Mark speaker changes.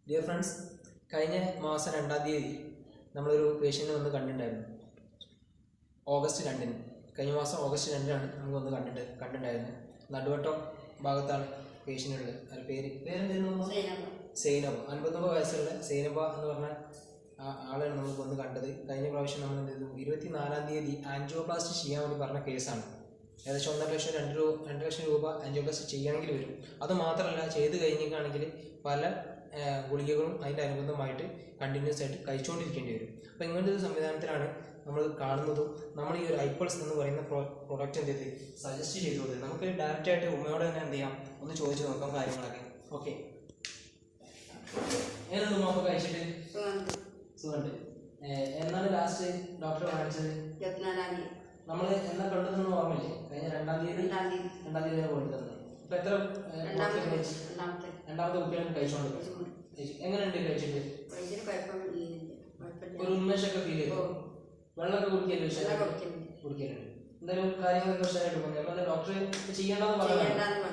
Speaker 1: Dear friends, കഴിഞ്ഞ മാസം 2-ാം തീയതി നമ്മളൊരു പേഷ്യൻറ്റിനെ വന്ന് കണ്ടിട്ടുണ്ടായിരുന്നു. ഓഗസ്റ്റ് 2-ന്, കഴിഞ്ഞ മാസം ഓഗസ്റ്റ് 2-നാണ് നമുക്ക് വന്ന് കണ്ടിട്ടുണ്ടായിരുന്നു. നടുവട്ടം ഭാഗത്താണ് പേഷ്യൻ്റ് ഉള്ളത്. അതിൻ്റെ പേരെന്തായിരുന്നു? സൈനബ. 59 വയസ്സുള്ള സൈനബ എന്ന് പറഞ്ഞ ആളാണ് നമുക്ക് വന്ന് കണ്ടത്. കഴിഞ്ഞ പ്രാവശ്യം നമ്മൾ എന്ത് ചെയ്തു, 24-ാം തീയതി ആൻജിയോപ്ലാസ്റ്റി ചെയ്യാൻ വേണ്ടി പറഞ്ഞ കേസാണ്. ഏകദേശം 1.5 ലക്ഷം രൂപ ആൻജിയോപ്ലാസ്റ്റി ചെയ്യണമെങ്കിൽ വരും. അത് മാത്രമല്ല, ചെയ്ത് കഴിഞ്ഞിട്ടാണെങ്കിൽ പല ഗുളികകളും അതിൻ്റെ അനുബന്ധമായിട്ട് കണ്ടിന്യൂസ് ആയിട്ട് കഴിച്ചുകൊണ്ടിരിക്കേണ്ടി വരും. അപ്പോൾ ഇങ്ങനത്തെ ഒരു സംവിധാനത്തിലാണ് നമ്മൾ കാണുന്നതും നമ്മൾ ഈ ഒരു ഐപ്പൾസ് എന്ന് പറയുന്ന പ്രോഡക്റ്റ് എന്ത് ചെയ്ത് സജസ്റ്റ് ചെയ്തുകൊണ്ട് നമുക്ക് ഡയറക്റ്റായിട്ട് ഉമ്മയോട് തന്നെ എന്ത് ചെയ്യാം, ഒന്ന് ചോദിച്ചു നോക്കാം കാര്യങ്ങളൊക്കെ. ഓക്കെ, ഏതാണ് ഉമ്മ അപ്പോൾ കഴിച്ചിട്ട്? സുഖമുണ്ട്. എന്നാണ് ലാസ്റ്റ് ഡോക്ടറെ കാണിച്ചത്? നമ്മൾ എന്നാ കണ്ടതെന്ന് ഓർമ്മയില്ലേ? കഴിഞ്ഞ 2-ാം തീയതി കൊണ്ട് തന്നെ. ഇപ്പൊ എത്ര രണ്ടാമത്തെ കുട്ടികൾ കഴിച്ചോണ്ട് എങ്ങനെയുണ്ട് കഴിച്ചിട്ട്? ഒരു ഉന്മേഷമൊക്കെ ഫീൽ ചെയ്തു? വെള്ളമൊക്കെ കുടിക്കലുണ്ട്? എന്തായാലും കാര്യങ്ങളൊക്കെ ഉഷാറായിട്ട് പോകുന്നത്. അപ്പൊ ഡോക്ടർ ചെയ്യണ്ടെന്ന് പറഞ്ഞു.